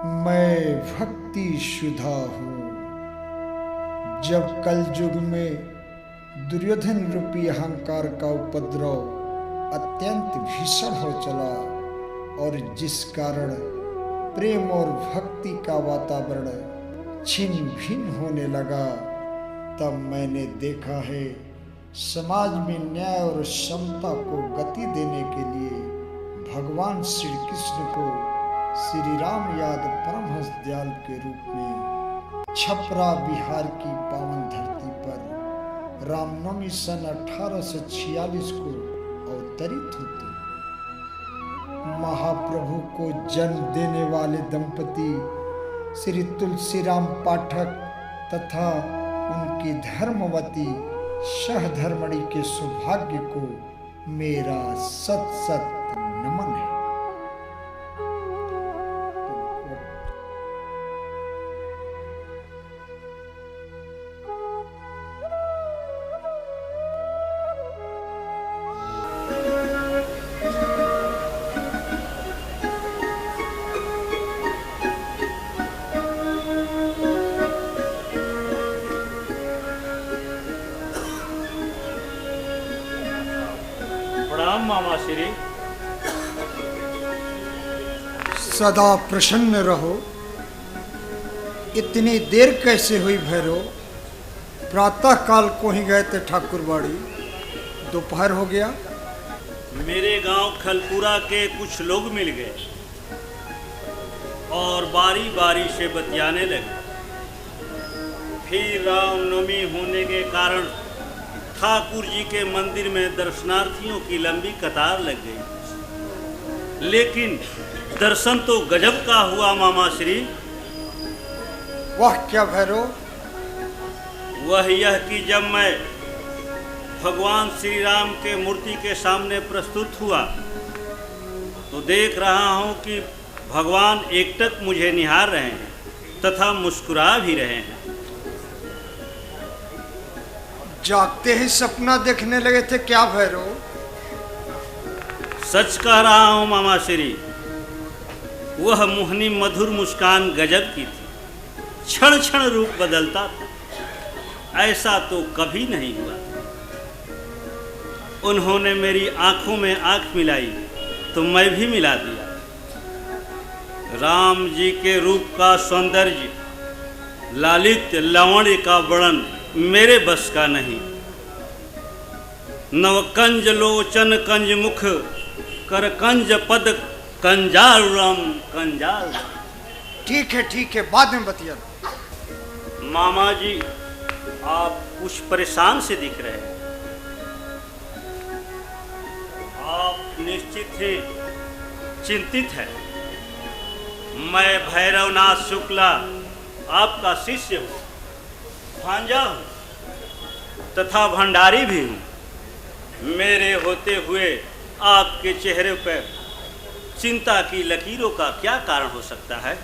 मैं भक्ति शुदा हूँ। जब कल युग में दुर्योधन रूपी अहंकार का उपद्रव अत्यंत भीषण हो चला और जिस कारण प्रेम और भक्ति का वातावरण छिन्न भिन्न होने लगा, तब मैंने देखा है समाज में न्याय और समता को गति देने के लिए भगवान श्री कृष्ण को श्री राम याद परमहंस दयाल के रूप में छपरा बिहार की पावन धरती पर रामनवमी सन 1846 को अवतरित होते। महाप्रभु को जन्म देने वाले दंपति श्री तुलसीराम पाठक तथा उनकी धर्मवती सहधर्मणी के सौभाग्य को मेरा सत सत नमन है। मामा श्री, सदा प्रसन्न रहो। इतनी देर कैसे हुई भैरव? प्रातः काल को ही गए थे ठाकुरबाड़ी, दोपहर हो गया। मेरे गांव खलपुरा के कुछ लोग मिल गए और बारी बारी से बतियाने लगे। फिर रामनवमी होने के कारण ठाकुर जी के मंदिर में दर्शनार्थियों की लंबी कतार लग गई, लेकिन दर्शन तो गजब का हुआ मामा श्री। वह क्या भैरव? वह यह कि जब मैं भगवान श्री राम के मूर्ति के सामने प्रस्तुत हुआ तो देख रहा हूं कि भगवान एकटक मुझे निहार रहे हैं तथा मुस्कुरा भी रहे हैं। जागते ही सपना देखने लगे थे क्या भैरव? सच कह रहा हूं मामा श्री, वह मोहनी मधुर मुस्कान गजब की थी, क्षण क्षण रूप बदलता था। ऐसा तो कभी नहीं हुआ। उन्होंने मेरी आंखों में आंख मिलाई तो मैं भी मिला दिया। राम जी के रूप का सौंदर्य, लालित्य, लावण्य का वर्णन मेरे बस का नहीं। नवकंज लोचन कंज मुख, कर कंज पद कंजालम कंजाल। ठीक है, बाद में बतिया। मामा जी, आप कुछ परेशान से दिख रहे हैं। आप निश्चित ही चिंतित हैं। मैं भैरवनाथ शुक्ला आपका शिष्य हूँ, भांजा हूँ तथा भंडारी भी हूँ। मेरे होते हुए आपके चेहरे पर चिंता की लकीरों का क्या कारण हो सकता है?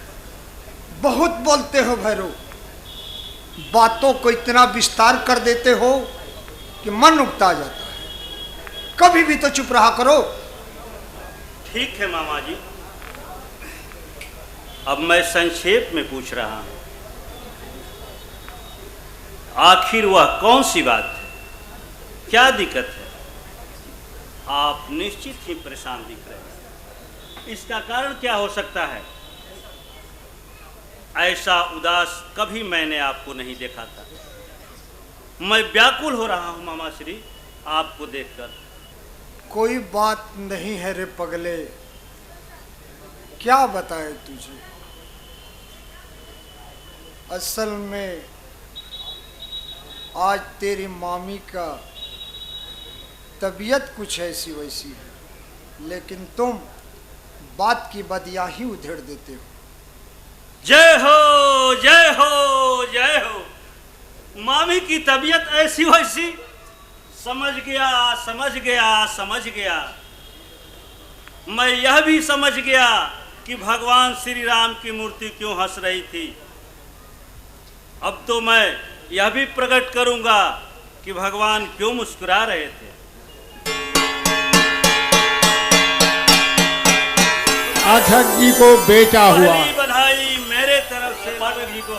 बहुत बोलते हो भैरव, बातों को इतना विस्तार कर देते हो कि मन उगता जाता है। कभी भी तो चुप रहा करो। ठीक है मामा जी, अब मैं संक्षेप में पूछ रहा हूँ, आखिर वह कौन सी बात है? क्या दिक्कत है? आप निश्चित ही परेशान दिख रहे हैं। इसका कारण क्या हो सकता है? ऐसा उदास कभी मैंने आपको नहीं देखा था। मैं व्याकुल हो रहा हूं मामा श्री आपको देखकर। कोई बात नहीं है रे पगले, क्या बताए तुझे। असल में आज तेरी मामी का तबीयत कुछ ऐसी वैसी है, लेकिन तुम बात की बदियाही उधेड़ देते हो। जय हो जय हो जय हो। मामी की तबीयत ऐसी वैसी? समझ गया समझ गया समझ गया। मैं यह भी समझ गया कि भगवान श्री राम की मूर्ति क्यों हंस रही थी। अब तो मैं यह भी प्रकट करूंगा कि भगवान क्यों मुस्कुरा रहे थे। पाठक जी को बेटा हुआ। बधाई को।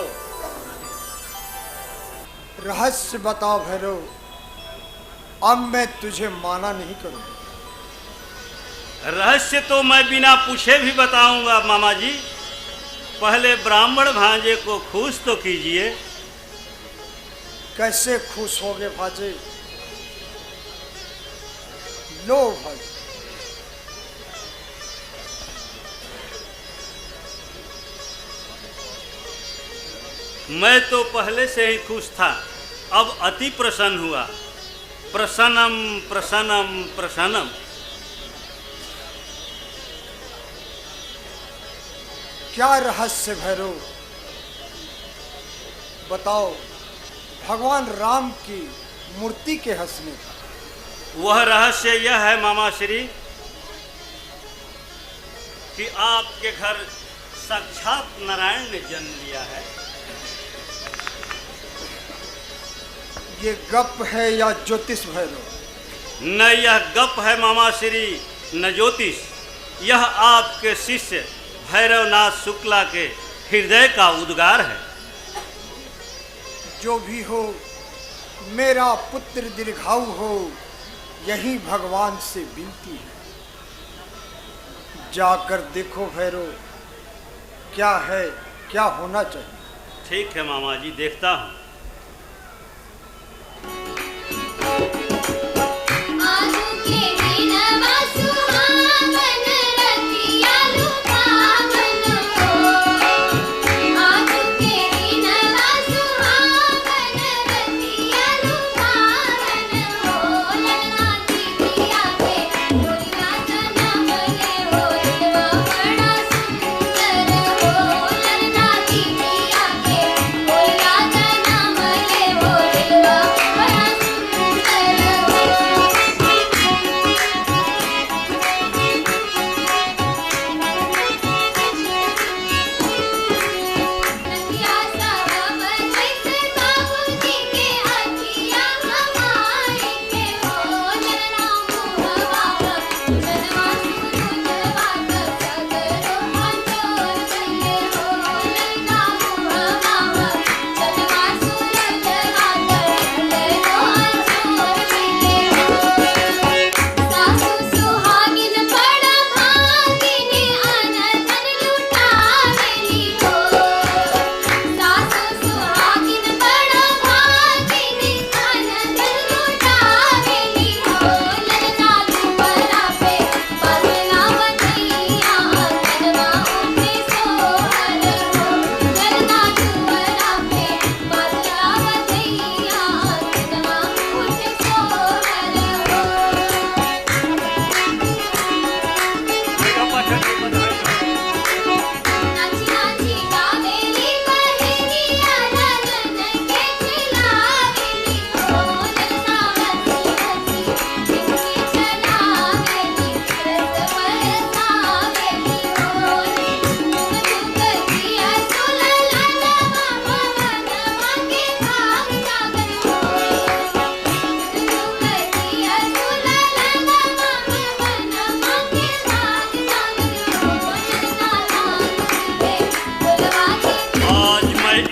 रहस्य बताओ भैरव, अब मैं तुझे माना नहीं करूंगा। रहस्य तो मैं बिना पूछे भी बताऊंगा मामा जी। पहले ब्राह्मण भांजे को खुश तो कीजिए। कैसे खुश होगे भाजे? लो भाई, मैं तो पहले से ही खुश था, अब अति प्रसन्न हुआ। प्रसन्नम प्रसन्नम प्रसन्नम। क्या रहस्य भैरव बताओ? भगवान राम की मूर्ति के हंसने का। वह रहस्य यह है मामा श्री कि आपके घर साक्षात नारायण ने जन्म लिया है। ये गप है या ज्योतिष भैरव? न यह गप है मामा श्री, न ज्योतिष। यह आपके शिष्य भैरवनाथ शुक्ला के हृदय का उद्गार है। जो भी हो, मेरा पुत्र दीर्घायु हो, यही भगवान से विनती है। जाकर देखो भैरव, क्या है, क्या होना चाहिए। ठीक है मामा जी, देखता हूँ।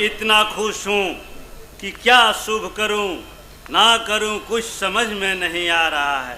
इतना खुश हूँ कि क्या शुभ करूँ ना करूँ कुछ समझ में नहीं आ रहा है।